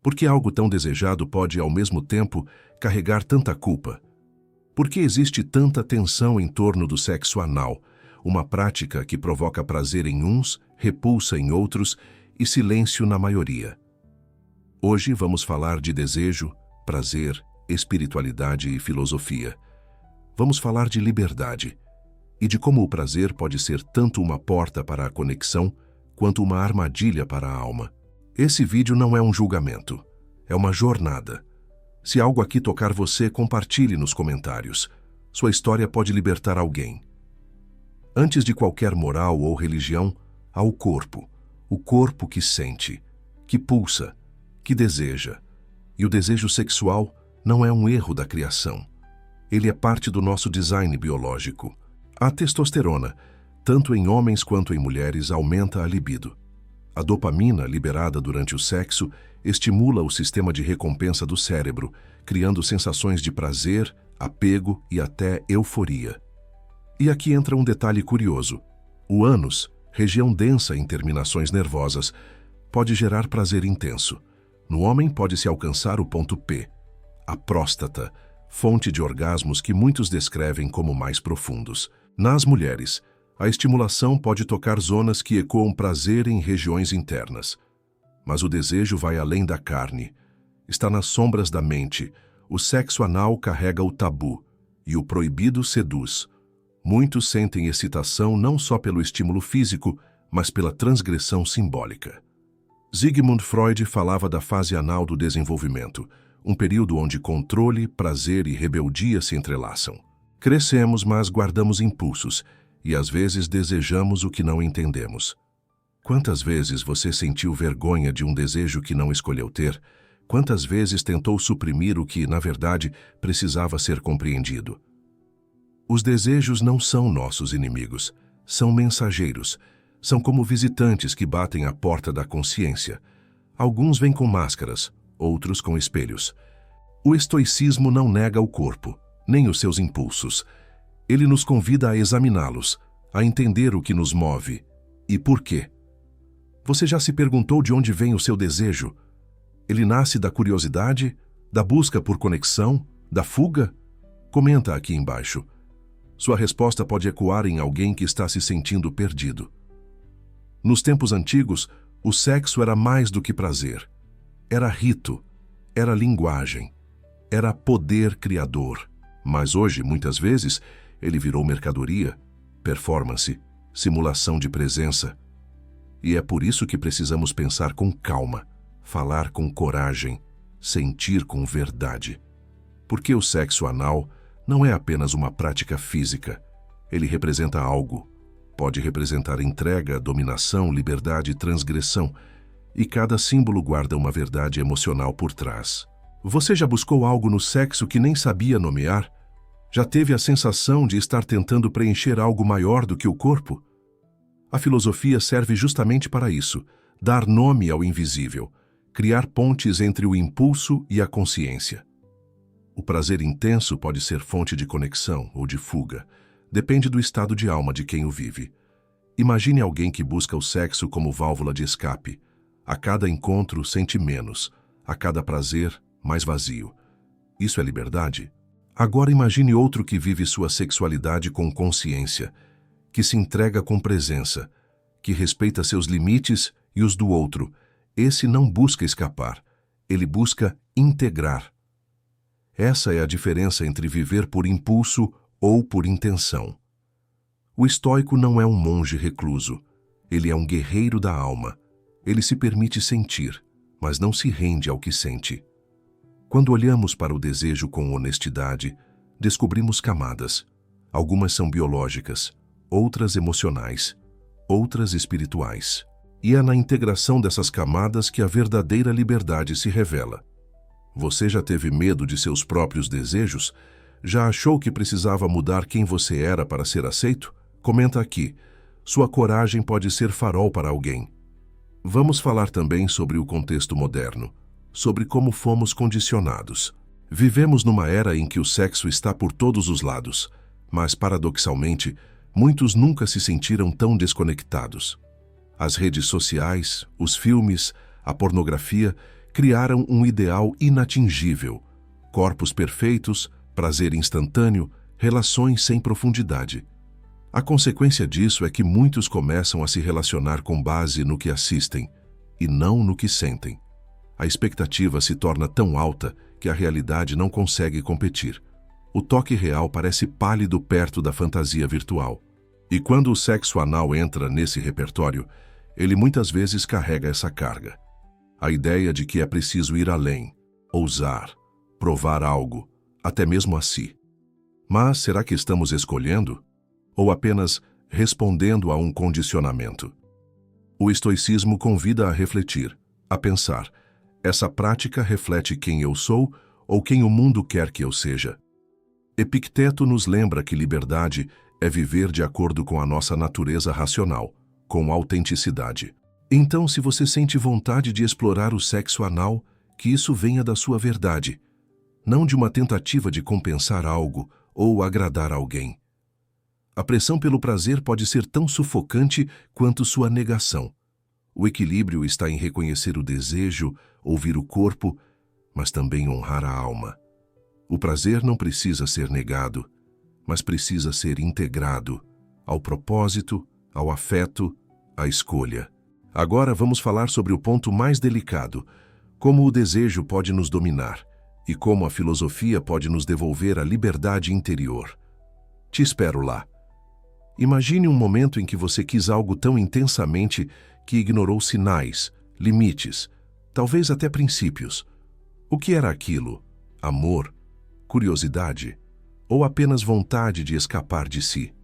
Por que algo tão desejado pode, ao mesmo tempo, carregar tanta culpa? Por que existe tanta tensão em torno do sexo anal, uma prática que provoca prazer em uns, repulsa em outros e silêncio na maioria? Hoje vamos falar de desejo, prazer, espiritualidade e filosofia. Vamos falar de liberdade e de como o prazer pode ser tanto uma porta para a conexão quanto uma armadilha para a alma. Esse vídeo não é um julgamento, é uma jornada. Se algo aqui tocar você, compartilhe nos comentários. Sua história pode libertar alguém. Antes de qualquer moral ou religião, há o corpo que sente, que pulsa, que deseja. E o desejo sexual não é um erro da criação. Ele é parte do nosso design biológico. A testosterona, tanto em homens quanto em mulheres, aumenta a libido. A dopamina, liberada durante o sexo, estimula o sistema de recompensa do cérebro, criando sensações de prazer, apego e até euforia. E aqui entra um detalhe curioso. O ânus, região densa em terminações nervosas, pode gerar prazer intenso. No homem pode-se alcançar o ponto P, a próstata, fonte de orgasmos que muitos descrevem como mais profundos. Nas mulheres, a estimulação pode tocar zonas que ecoam prazer em regiões internas. Mas o desejo vai além da carne. Está nas sombras da mente. O sexo anal carrega o tabu, e o proibido seduz. Muitos sentem excitação não só pelo estímulo físico, mas pela transgressão simbólica. Sigmund Freud falava da fase anal do desenvolvimento, um período onde controle, prazer e rebeldia se entrelaçam. Crescemos, mas guardamos impulsos, e às vezes desejamos o que não entendemos. Quantas vezes você sentiu vergonha de um desejo que não escolheu ter? Quantas vezes tentou suprimir o que, na verdade, precisava ser compreendido? Os desejos não são nossos inimigos, são mensageiros. São como visitantes que batem à porta da consciência. Alguns vêm com máscaras, outros com espelhos. O estoicismo não nega o corpo, nem os seus impulsos. Ele nos convida a examiná-los, a entender o que nos move e por quê. Você já se perguntou de onde vem o seu desejo? Ele nasce da curiosidade, da busca por conexão, da fuga? Comenta aqui embaixo. Sua resposta pode ecoar em alguém que está se sentindo perdido. Nos tempos antigos, o sexo era mais do que prazer. Era rito, era linguagem, era poder criador. Mas hoje, muitas vezes, ele virou mercadoria, performance, simulação de presença. E é por isso que precisamos pensar com calma, falar com coragem, sentir com verdade. Porque o sexo anal não é apenas uma prática física. Ele representa algo. Pode representar entrega, dominação, liberdade e transgressão. E cada símbolo guarda uma verdade emocional por trás. Você já buscou algo no sexo que nem sabia nomear? Já teve a sensação de estar tentando preencher algo maior do que o corpo? A filosofia serve justamente para isso, dar nome ao invisível, criar pontes entre o impulso e a consciência. O prazer intenso pode ser fonte de conexão ou de fuga, depende do estado de alma de quem o vive. Imagine alguém que busca o sexo como válvula de escape. A cada encontro sente menos, a cada prazer mais vazio. Isso é liberdade? Agora imagine outro que vive sua sexualidade com consciência, que se entrega com presença, que respeita seus limites e os do outro. Esse não busca escapar, ele busca integrar. Essa é a diferença entre viver por impulso ou por intenção. O estoico não é um monge recluso, ele é um guerreiro da alma. Ele se permite sentir, mas não se rende ao que sente. Quando olhamos para o desejo com honestidade, descobrimos camadas. Algumas são biológicas, outras emocionais, outras espirituais. E é na integração dessas camadas que a verdadeira liberdade se revela. Você já teve medo de seus próprios desejos? Já achou que precisava mudar quem você era para ser aceito? Comenta aqui. Sua coragem pode ser farol para alguém. Vamos falar também sobre o contexto moderno, sobre como fomos condicionados. Vivemos numa era em que o sexo está por todos os lados, mas, paradoxalmente, muitos nunca se sentiram tão desconectados. As redes sociais, os filmes, a pornografia criaram um ideal inatingível: corpos perfeitos, prazer instantâneo, relações sem profundidade. A consequência disso é que muitos começam a se relacionar com base no que assistem e não no que sentem. A expectativa se torna tão alta que a realidade não consegue competir. O toque real parece pálido perto da fantasia virtual. E quando o sexo anal entra nesse repertório, ele muitas vezes carrega essa carga. A ideia de que é preciso ir além, ousar, provar algo, até mesmo a si. Mas será que estamos escolhendo? Ou apenas respondendo a um condicionamento? O estoicismo convida a refletir, a pensar: essa prática reflete quem eu sou ou quem o mundo quer que eu seja? Epicteto nos lembra que liberdade é viver de acordo com a nossa natureza racional, com autenticidade. Então, se você sente vontade de explorar o sexo anal, que isso venha da sua verdade, não de uma tentativa de compensar algo ou agradar alguém. A pressão pelo prazer pode ser tão sufocante quanto sua negação. O equilíbrio está em reconhecer o desejo, ouvir o corpo, mas também honrar a alma. O prazer não precisa ser negado, mas precisa ser integrado ao propósito, ao afeto, à escolha. Agora vamos falar sobre o ponto mais delicado: como o desejo pode nos dominar e como a filosofia pode nos devolver a liberdade interior. Te espero lá. Imagine um momento em que você quis algo tão intensamente que ignorou sinais, limites, talvez até princípios. O que era aquilo? Amor? Curiosidade? Ou apenas vontade de escapar de si?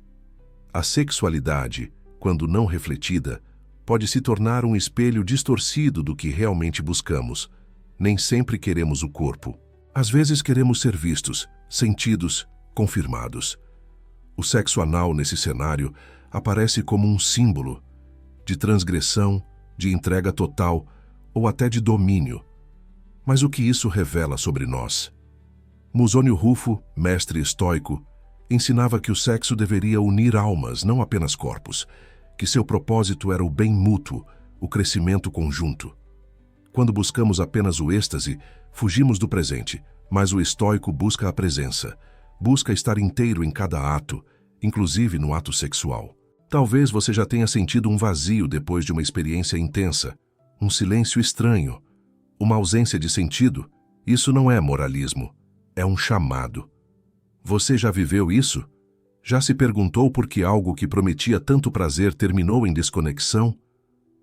A sexualidade, quando não refletida, pode se tornar um espelho distorcido do que realmente buscamos. Nem sempre queremos o corpo. Às vezes queremos ser vistos, sentidos, confirmados. O sexo anal nesse cenário aparece como um símbolo de transgressão, de entrega total ou até de domínio. Mas o que isso revela sobre nós? Musônio Rufo, mestre estoico, ensinava que o sexo deveria unir almas, não apenas corpos, que seu propósito era o bem mútuo, o crescimento conjunto. Quando buscamos apenas o êxtase, fugimos do presente, mas o estoico busca a presença, busca estar inteiro em cada ato, inclusive no ato sexual. Talvez você já tenha sentido um vazio depois de uma experiência intensa, um silêncio estranho, uma ausência de sentido. Isso não é moralismo, é um chamado. Você já viveu isso? Já se perguntou por que algo que prometia tanto prazer terminou em desconexão?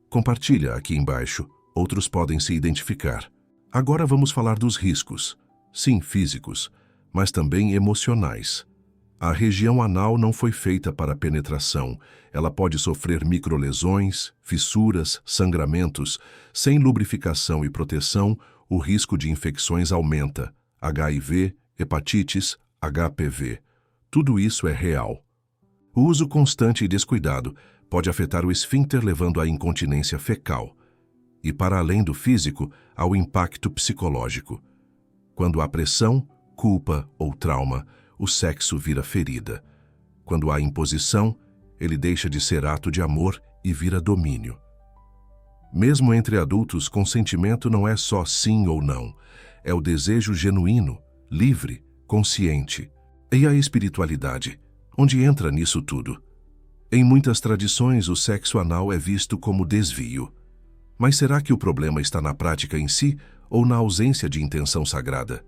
Compartilha aqui embaixo, outros podem se identificar. Agora vamos falar dos riscos. Sim, físicos, mas também emocionais. A região anal não foi feita para penetração. Ela pode sofrer microlesões, fissuras, sangramentos. Sem lubrificação e proteção, o risco de infecções aumenta. HIV, hepatites, HPV. Tudo isso é real. O uso constante e descuidado pode afetar o esfíncter, levando à incontinência fecal. E, para além do físico, ao impacto psicológico. Quando há pressão, culpa ou trauma, o sexo vira ferida. Quando há imposição, ele deixa de ser ato de amor e vira domínio. Mesmo entre adultos, consentimento não é só sim ou não. É o desejo genuíno, livre, consciente. E a espiritualidade, onde entra nisso tudo? Em muitas tradições, o sexo anal é visto como desvio. Mas será que o problema está na prática em si ou na ausência de intenção sagrada?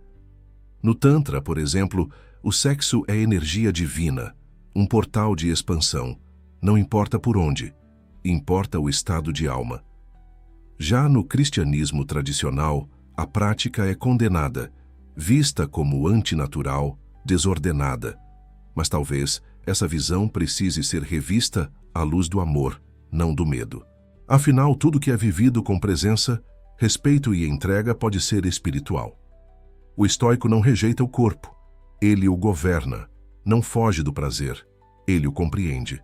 No Tantra, por exemplo, o sexo é energia divina, um portal de expansão. Não importa por onde, importa o estado de alma. Já no cristianismo tradicional, a prática é condenada, vista como antinatural, desordenada. Mas talvez essa visão precise ser revista à luz do amor, não do medo. Afinal, tudo que é vivido com presença, respeito e entrega pode ser espiritual. O estoico não rejeita o corpo, ele o governa, não foge do prazer, ele o compreende.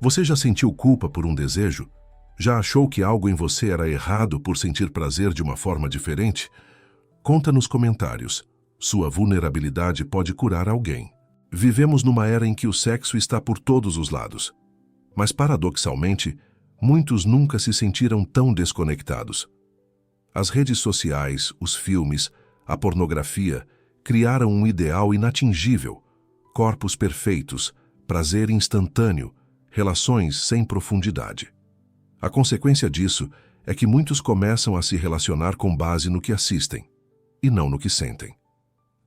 Você já sentiu culpa por um desejo? Já achou que algo em você era errado por sentir prazer de uma forma diferente? Conta nos comentários. Sua vulnerabilidade pode curar alguém. Vivemos numa era em que o sexo está por todos os lados. Mas, paradoxalmente, muitos nunca se sentiram tão desconectados. As redes sociais, os filmes, a pornografia criaram um ideal inatingível, corpos perfeitos, prazer instantâneo, relações sem profundidade. A consequência disso é que muitos começam a se relacionar com base no que assistem, e não no que sentem.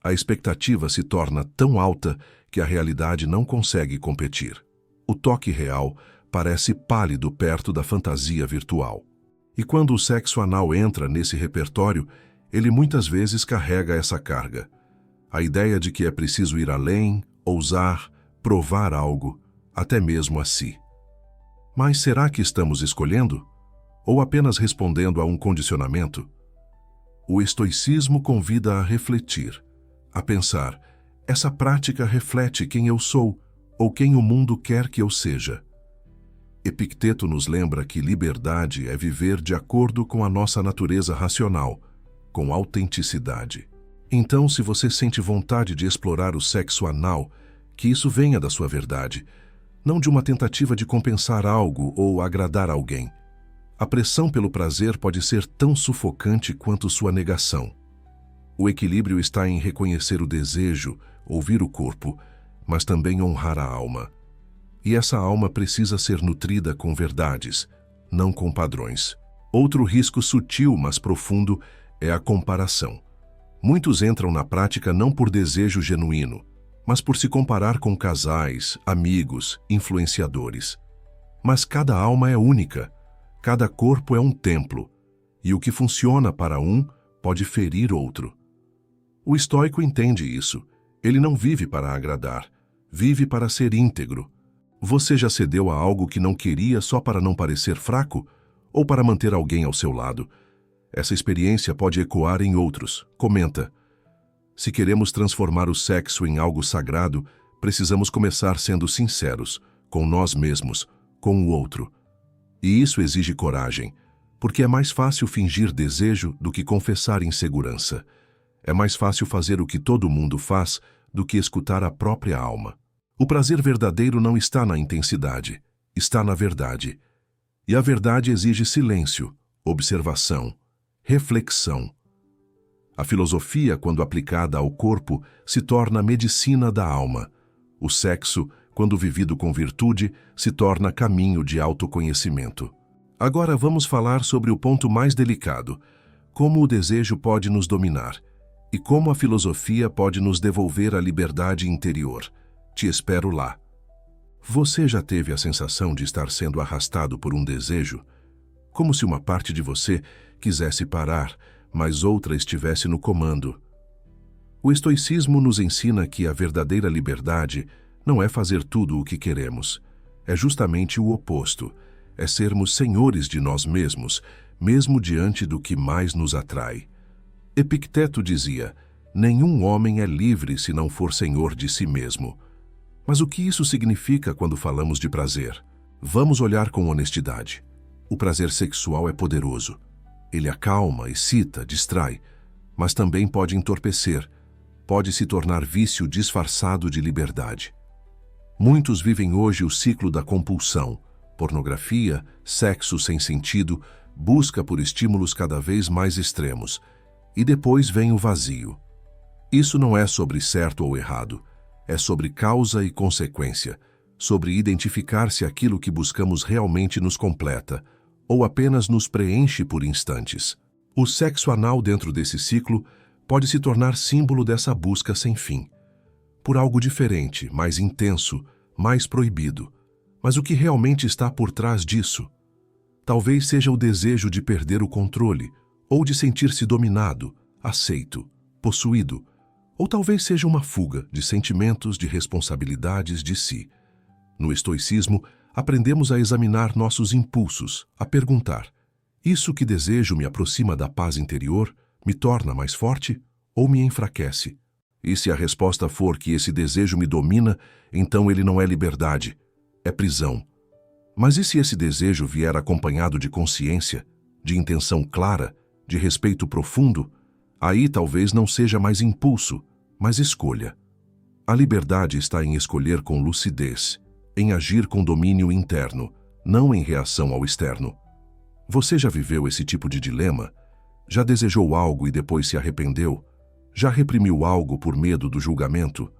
A expectativa se torna tão alta que a realidade não consegue competir. O toque real parece pálido perto da fantasia virtual. E quando o sexo anal entra nesse repertório, ele muitas vezes carrega essa carga. A ideia de que é preciso ir além, ousar, provar algo, até mesmo a si. Mas será que estamos escolhendo? Ou apenas respondendo a um condicionamento? O estoicismo convida a refletir, a pensar: essa prática reflete quem eu sou ou quem o mundo quer que eu seja. Epicteto nos lembra que liberdade é viver de acordo com a nossa natureza racional, com autenticidade. Então, se você sente vontade de explorar o sexo anal, que isso venha da sua verdade, não de uma tentativa de compensar algo ou agradar alguém. A pressão pelo prazer pode ser tão sufocante quanto sua negação. O equilíbrio está em reconhecer o desejo, ouvir o corpo, mas também honrar a alma. E essa alma precisa ser nutrida com verdades, não com padrões. Outro risco sutil, mas profundo, é a comparação. Muitos entram na prática não por desejo genuíno, mas por se comparar com casais, amigos, influenciadores. Mas cada alma é única, cada corpo é um templo, e o que funciona para um pode ferir outro. O estoico entende isso. Ele não vive para agradar, vive para ser íntegro. Você já cedeu a algo que não queria só para não parecer fraco ou para manter alguém ao seu lado? Essa experiência pode ecoar em outros. Comenta: se queremos transformar o sexo em algo sagrado, precisamos começar sendo sinceros, com nós mesmos, com o outro. E isso exige coragem, porque é mais fácil fingir desejo do que confessar insegurança. É mais fácil fazer o que todo mundo faz do que escutar a própria alma. O prazer verdadeiro não está na intensidade, está na verdade. E a verdade exige silêncio, observação, reflexão. A filosofia, quando aplicada ao corpo, se torna medicina da alma. O sexo, quando vivido com virtude, se torna caminho de autoconhecimento. Agora vamos falar sobre o ponto mais delicado: como o desejo pode nos dominar e como a filosofia pode nos devolver a liberdade interior. Te espero lá. Você já teve a sensação de estar sendo arrastado por um desejo? Como se uma parte de você quisesse parar, mas outra estivesse no comando. O estoicismo nos ensina que a verdadeira liberdade não é fazer tudo o que queremos. É justamente o oposto. É sermos senhores de nós mesmos, mesmo diante do que mais nos atrai. Epicteto dizia: nenhum homem é livre se não for senhor de si mesmo. Mas o que isso significa quando falamos de prazer? Vamos olhar com honestidade. O prazer sexual é poderoso. Ele acalma, excita, distrai, mas também pode entorpecer, pode se tornar vício disfarçado de liberdade. Muitos vivem hoje o ciclo da compulsão, pornografia, sexo sem sentido, busca por estímulos cada vez mais extremos, e depois vem o vazio. Isso não é sobre certo ou errado, é sobre causa e consequência, sobre identificar se aquilo que buscamos realmente nos completa, ou apenas nos preenche por instantes. O sexo anal dentro desse ciclo pode se tornar símbolo dessa busca sem fim, por algo diferente, mais intenso, mais proibido. Mas o que realmente está por trás disso? Talvez seja o desejo de perder o controle, ou de sentir-se dominado, aceito, possuído, ou talvez seja uma fuga de sentimentos, de responsabilidades de si. No estoicismo, aprendemos a examinar nossos impulsos, a perguntar: isso que desejo me aproxima da paz interior, me torna mais forte ou me enfraquece? E se a resposta for que esse desejo me domina, então ele não é liberdade, é prisão. Mas e se esse desejo vier acompanhado de consciência, de intenção clara, de respeito profundo? Aí talvez não seja mais impulso, mas escolha. A liberdade está em escolher com lucidez, em agir com domínio interno, não em reação ao externo. Você já viveu esse tipo de dilema? Já desejou algo e depois se arrependeu? Já reprimiu algo por medo do julgamento?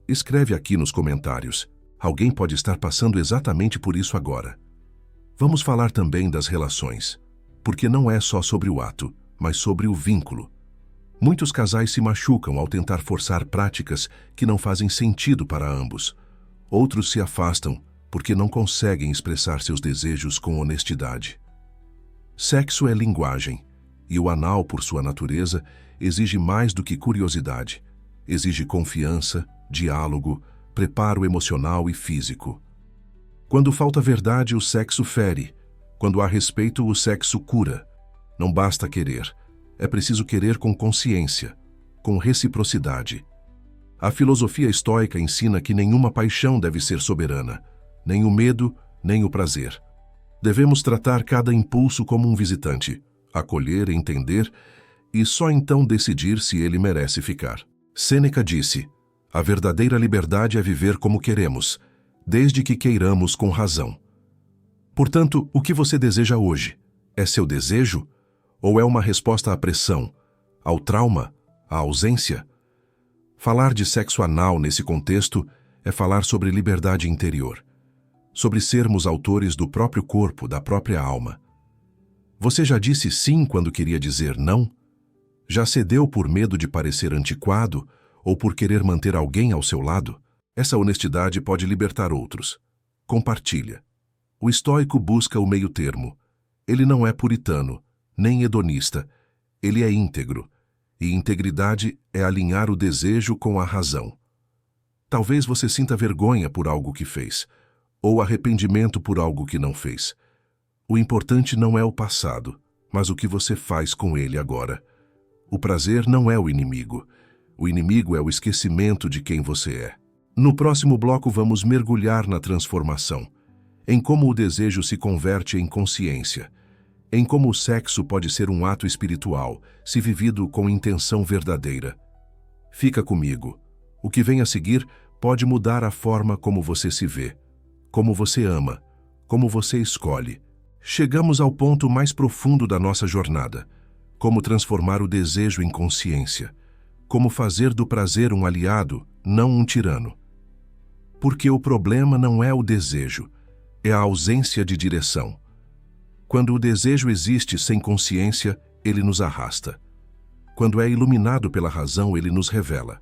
Escreve aqui nos comentários. Alguém pode estar passando exatamente por isso agora. Vamos falar também das relações, porque não é só sobre o ato, mas sobre o vínculo. Muitos casais se machucam ao tentar forçar práticas que não fazem sentido para ambos. Outros se afastam porque não conseguem expressar seus desejos com honestidade. Sexo é linguagem, e o anal, por sua natureza, exige mais do que curiosidade. Exige confiança, diálogo, preparo emocional e físico. Quando falta verdade, o sexo fere. Quando há respeito, o sexo cura. Não basta querer. É preciso querer com consciência, com reciprocidade. A filosofia estoica ensina que nenhuma paixão deve ser soberana, nem o medo, nem o prazer. Devemos tratar cada impulso como um visitante, acolher, entender e só então decidir se ele merece ficar. Sêneca disse: a verdadeira liberdade é viver como queremos, desde que queiramos com razão. Portanto, o que você deseja hoje? É seu desejo? Ou é uma resposta à pressão, ao trauma, à ausência? Falar de sexo anal nesse contexto é falar sobre liberdade interior, sobre sermos autores do próprio corpo, da própria alma. Você já disse sim quando queria dizer não? Já cedeu por medo de parecer antiquado ou por querer manter alguém ao seu lado? Essa honestidade pode libertar outros. Compartilha. O estoico busca o meio termo. Ele não é puritano, nem hedonista. Ele é íntegro. E integridade é alinhar o desejo com a razão. Talvez você sinta vergonha por algo que fez, ou arrependimento por algo que não fez. O importante não é o passado, mas o que você faz com ele agora. O prazer não é o inimigo. O inimigo é o esquecimento de quem você é. No próximo bloco vamos mergulhar na transformação, em como o desejo se converte em consciência, em como o sexo pode ser um ato espiritual, se vivido com intenção verdadeira. Fica comigo. O que vem a seguir pode mudar a forma como você se vê, como você ama, como você escolhe. Chegamos ao ponto mais profundo da nossa jornada. Como transformar o desejo em consciência. Como fazer do prazer um aliado, não um tirano. Porque o problema não é o desejo, é a ausência de direção. Quando o desejo existe sem consciência, ele nos arrasta. Quando é iluminado pela razão, ele nos revela.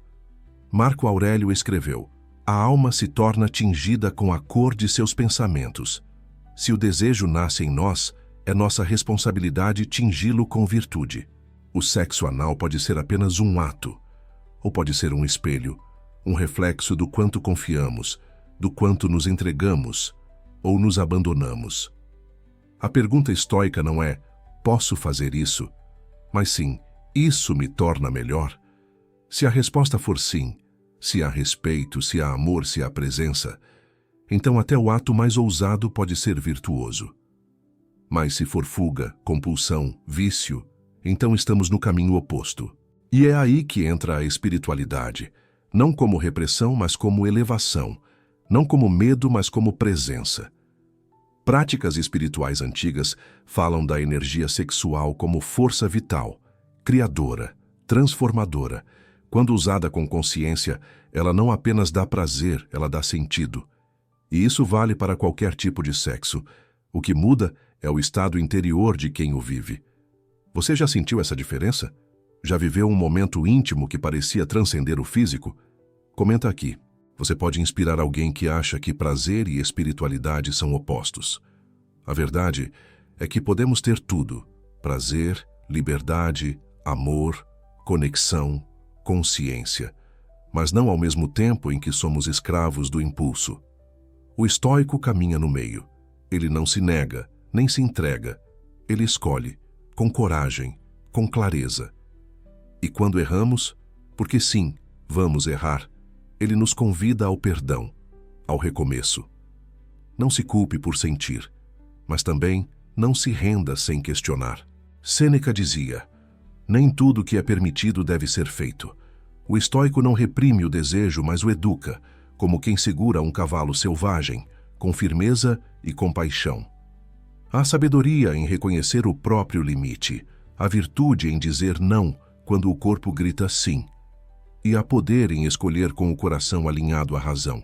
Marco Aurélio escreveu: a alma se torna tingida com a cor de seus pensamentos. Se o desejo nasce em nós, é nossa responsabilidade tingi-lo com virtude. O sexo anal pode ser apenas um ato, ou pode ser um espelho, um reflexo do quanto confiamos, do quanto nos entregamos ou nos abandonamos. A pergunta estoica não é: posso fazer isso? Mas sim: isso me torna melhor? Se a resposta for sim, se há respeito, se há amor, se há presença, então até o ato mais ousado pode ser virtuoso. Mas se for fuga, compulsão, vício, então estamos no caminho oposto. E é aí que entra a espiritualidade, não como repressão, mas como elevação, não como medo, mas como presença. Práticas espirituais antigas falam da energia sexual como força vital, criadora, transformadora. Quando usada com consciência, ela não apenas dá prazer, ela dá sentido. E isso vale para qualquer tipo de sexo. O que muda é o estado interior de quem o vive. Você já sentiu essa diferença? Já viveu um momento íntimo que parecia transcender o físico? Comenta aqui. Você pode inspirar alguém que acha que prazer e espiritualidade são opostos. A verdade é que podemos ter tudo: prazer, liberdade, amor, conexão, consciência, mas não ao mesmo tempo em que somos escravos do impulso. O estoico caminha no meio. Ele não se nega, nem se entrega. Ele escolhe, com coragem, com clareza. E quando erramos, porque sim, vamos errar, ele nos convida ao perdão, ao recomeço. Não se culpe por sentir, mas também não se renda sem questionar. Sêneca dizia: nem tudo que é permitido deve ser feito. O estoico não reprime o desejo, mas o educa, como quem segura um cavalo selvagem, com firmeza e compaixão. Há sabedoria em reconhecer o próprio limite, há virtude em dizer não quando o corpo grita sim. E há poder em escolher com o coração alinhado à razão.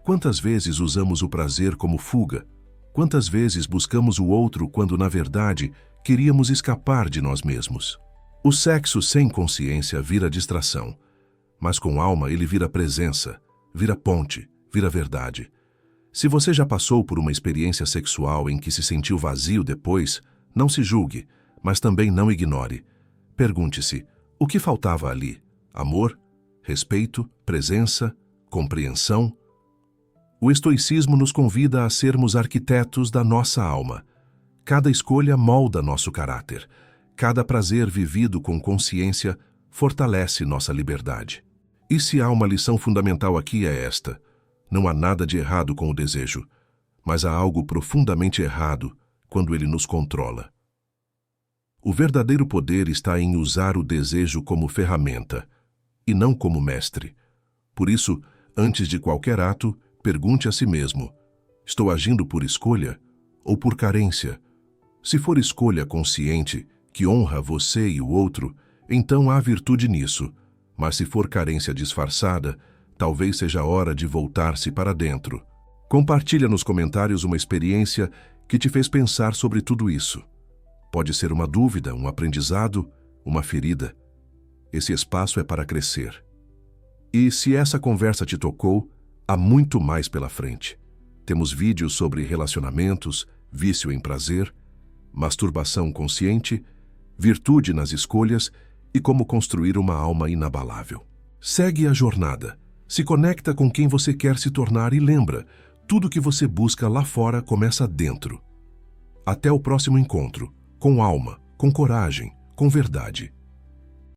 Quantas vezes usamos o prazer como fuga? Quantas vezes buscamos o outro quando, na verdade, queríamos escapar de nós mesmos? O sexo sem consciência vira distração, mas com alma ele vira presença, vira ponte, vira verdade. Se você já passou por uma experiência sexual em que se sentiu vazio depois, não se julgue, mas também não ignore. Pergunte-se, o que faltava ali? Amor? Respeito? Presença? Compreensão? O estoicismo nos convida a sermos arquitetos da nossa alma. Cada escolha molda nosso caráter. Cada prazer vivido com consciência fortalece nossa liberdade. E se há uma lição fundamental aqui é esta: não há nada de errado com o desejo, mas há algo profundamente errado quando ele nos controla. O verdadeiro poder está em usar o desejo como ferramenta, e não como mestre. Por isso, antes de qualquer ato, pergunte a si mesmo: estou agindo por escolha ou por carência? Se for escolha consciente, que honra você e o outro, então há virtude nisso. Mas se for carência disfarçada, talvez seja hora de voltar-se para dentro. Compartilha nos comentários uma experiência que te fez pensar sobre tudo isso. Pode ser uma dúvida, um aprendizado, uma ferida. Esse espaço é para crescer. E se essa conversa te tocou, há muito mais pela frente. Temos vídeos sobre relacionamentos, vício em prazer, masturbação consciente, virtude nas escolhas e como construir uma alma inabalável. Segue a jornada, se conecta com quem você quer se tornar e lembra, tudo que você busca lá fora começa dentro. Até o próximo encontro, com alma, com coragem, com verdade.